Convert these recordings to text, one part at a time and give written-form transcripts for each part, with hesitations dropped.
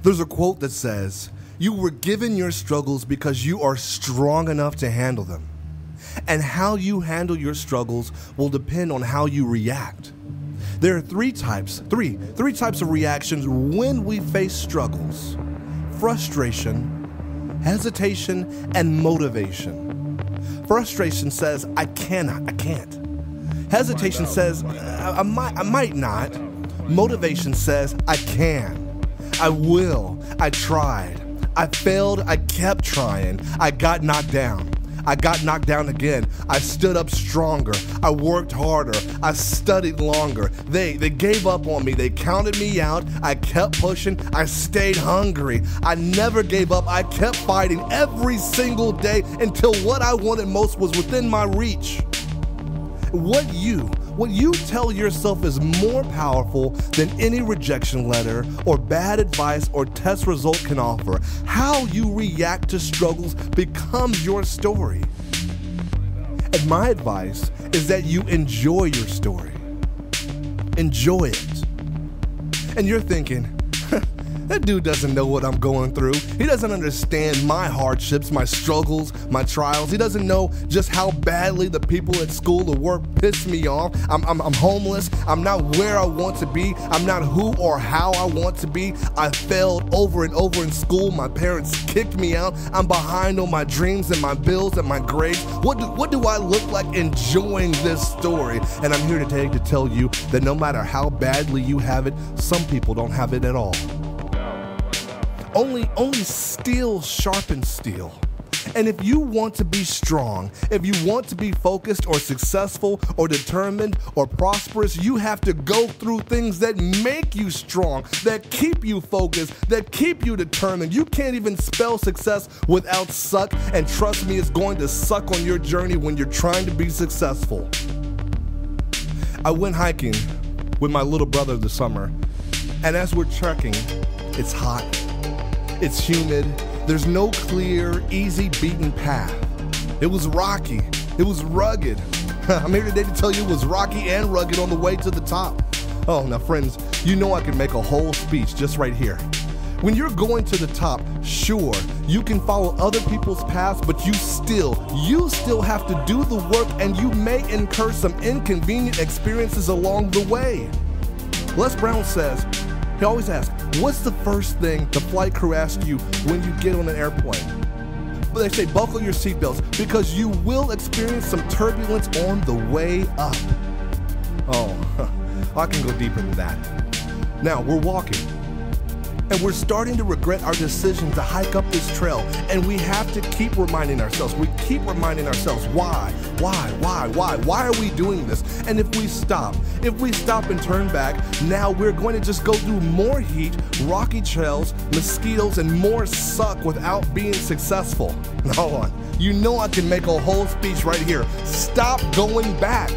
There's a quote that says, "You were given your struggles because you are strong enough to handle them." And how you handle your struggles will depend on how you react. There are three types of reactions when we face struggles: frustration, hesitation, and motivation. Frustration says, I can't. Hesitation says, I might not. Motivation says, I can. I will. I tried. I failed. I kept trying. I got knocked down. I got knocked down again. I stood up stronger. I worked harder. I studied longer. They gave up on me. They counted me out. I kept pushing. I stayed hungry. I never gave up. I kept fighting every single day until what I wanted most was within my reach. What you tell yourself is more powerful than any rejection letter or bad advice or test result can offer. How you react to struggles becomes your story. And my advice is that you enjoy your story. Enjoy it. And you're thinking, that dude doesn't know what I'm going through. He doesn't understand my hardships, my struggles, my trials. He doesn't know just how badly the people at school or work piss me off. I'm homeless. I'm not where I want to be. I'm not who or how I want to be. I failed over and over in school. My parents kicked me out. I'm behind on my dreams and my bills and my grades. What do I look like enjoying this story? And I'm here today to tell you that no matter how badly you have it, some people don't have it at all. Only steel sharpens steel. And if you want to be strong, if you want to be focused or successful or determined or prosperous, you have to go through things that make you strong, that keep you focused, that keep you determined. You can't even spell success without suck, and trust me, it's going to suck on your journey when you're trying to be successful. I went hiking with my little brother this summer, and as we're trekking, it's hot. It's humid. There's no clear, easy beaten path. It was rocky. It was rugged. I'm here today to tell you it was rocky and rugged on the way to the top. Oh, now friends, you know I can make a whole speech just right here. When you're going to the top, sure, you can follow other people's paths, but you still have to do the work, and you may incur some inconvenient experiences along the way. Les Brown says, he always asks, what's the first thing the flight crew asks you when you get on an airplane? But they say, buckle your seatbelts, because you will experience some turbulence on the way up. Oh, I can go deeper than that. Now, we're walking, and we're starting to regret our decision to hike up this trail, and we have to keep reminding ourselves. We keep reminding ourselves, why are we doing this? And if we stop and turn back, now we're going to just go through more heat, rocky trails, mosquitoes, and more suck without being successful. Now, hold on. You know I can make a whole speech right here. Stop going back.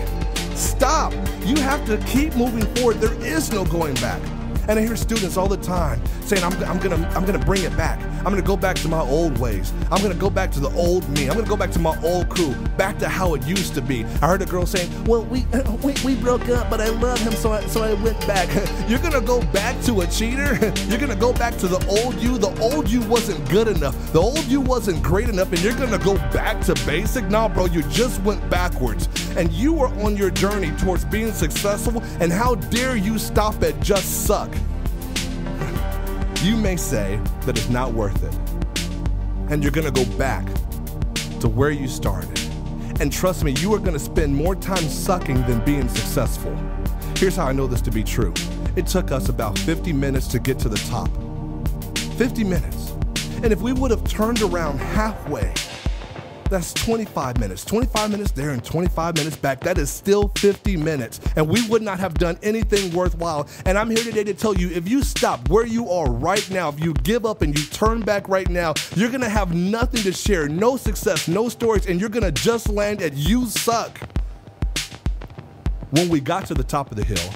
Stop. You have to keep moving forward. There is no going back. And I hear students all the time saying, I'm gonna bring it back. I'm gonna go back to my old ways. I'm gonna go back to the old me. I'm gonna go back to my old crew, back to how it used to be. I heard a girl saying, well, we broke up, but I love him, so I went back. You're gonna go back to a cheater? You're gonna go back to the old you? The old you wasn't good enough. The old you wasn't great enough, and you're gonna go back to basic? Nah, bro, you just went backwards. And you are on your journey towards being successful, and how dare you stop at just suck? You may say that it's not worth it, and you're gonna go back to where you started. And trust me, you are gonna spend more time sucking than being successful. Here's how I know this to be true. It took us about 50 minutes to get to the top. 50 minutes. And if we would have turned around halfway, that's 25 minutes. 25 minutes there and 25 minutes back. That is still 50 minutes. And we would not have done anything worthwhile. And I'm here today to tell you, if you stop where you are right now, if you give up and you turn back right now, you're gonna have nothing to share, no success, no stories, and you're gonna just land at you suck. When we got to the top of the hill,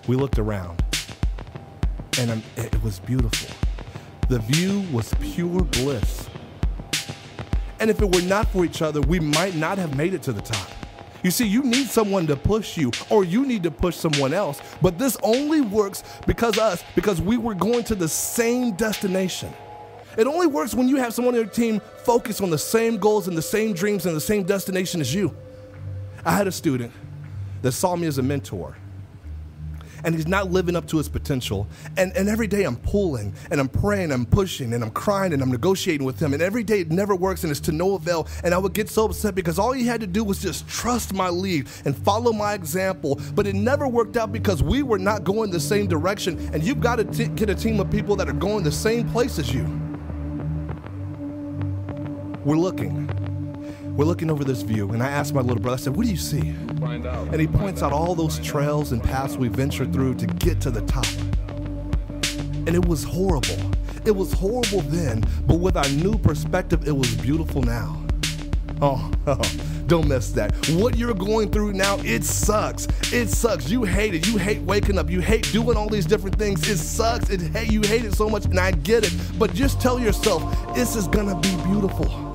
we looked around, and it was beautiful. The view was pure bliss. And if it were not for each other, we might not have made it to the top. You see, you need someone to push you, or you need to push someone else. But this only works because we were going to the same destination. It only works when you have someone on your team focused on the same goals and the same dreams and the same destination as you. I had a student that saw me as a mentor, and he's not living up to his potential. And every day I'm pulling and I'm praying, I'm pushing and I'm crying and I'm negotiating with him. And every day it never works and it's to no avail. And I would get so upset because all he had to do was just trust my lead and follow my example. But it never worked out because we were not going the same direction. And you've got to get a team of people that are going the same place as you. We're looking over this view, and I asked my little brother, I said, what do you see? Find out. And he points out all those trails and paths we ventured through to get to the top. And it was horrible. It was horrible then, but with our new perspective, it was beautiful now. Oh, don't miss that. What you're going through now, it sucks. It sucks. You hate it. You hate waking up. You hate doing all these different things. It sucks. You hate it so much, and I get it. But just tell yourself, this is gonna be beautiful.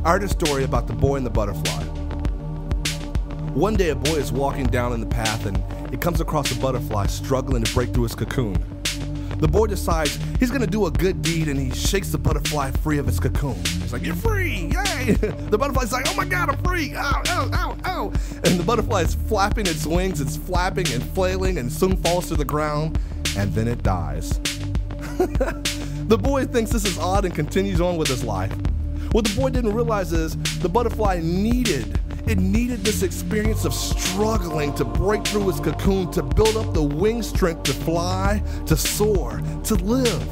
I heard a story about the boy and the butterfly. One day a boy is walking down in the path and he comes across a butterfly struggling to break through his cocoon. The boy decides he's gonna do a good deed and he shakes the butterfly free of its cocoon. He's like, you're free, yay! The butterfly's like, oh my God, I'm free, ow, ow, ow, ow! And the butterfly is flapping its wings, it's flapping and flailing and soon falls to the ground, and then it dies. The boy thinks this is odd and continues on with his life. What the boy didn't realize is the butterfly needed this experience of struggling to break through its cocoon, to build up the wing strength to fly, to soar, to live.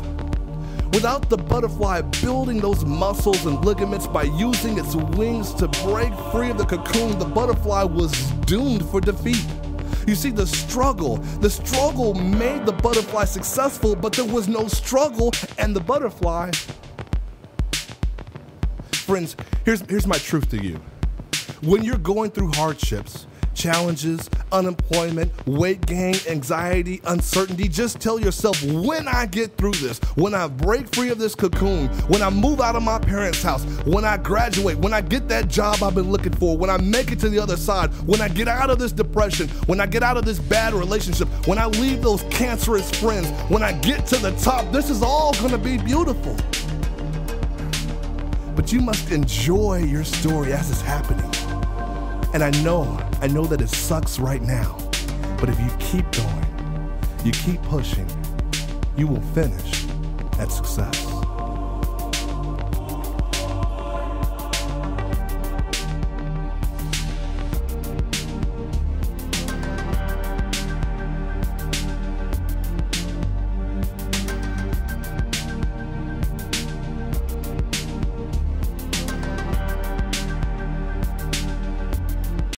Without the butterfly building those muscles and ligaments by using its wings to break free of the cocoon, the butterfly was doomed for defeat. You see, the struggle made the butterfly successful, but there was no struggle and the butterfly. Friends, here's my truth to you. When you're going through hardships, challenges, unemployment, weight gain, anxiety, uncertainty, just tell yourself, when I get through this, when I break free of this cocoon, when I move out of my parents' house, when I graduate, when I get that job I've been looking for, when I make it to the other side, when I get out of this depression, when I get out of this bad relationship, when I leave those cancerous friends, when I get to the top, this is all gonna be beautiful. But you must enjoy your story as it's happening. And I know that it sucks right now, but if you keep going, you keep pushing, you will finish at success.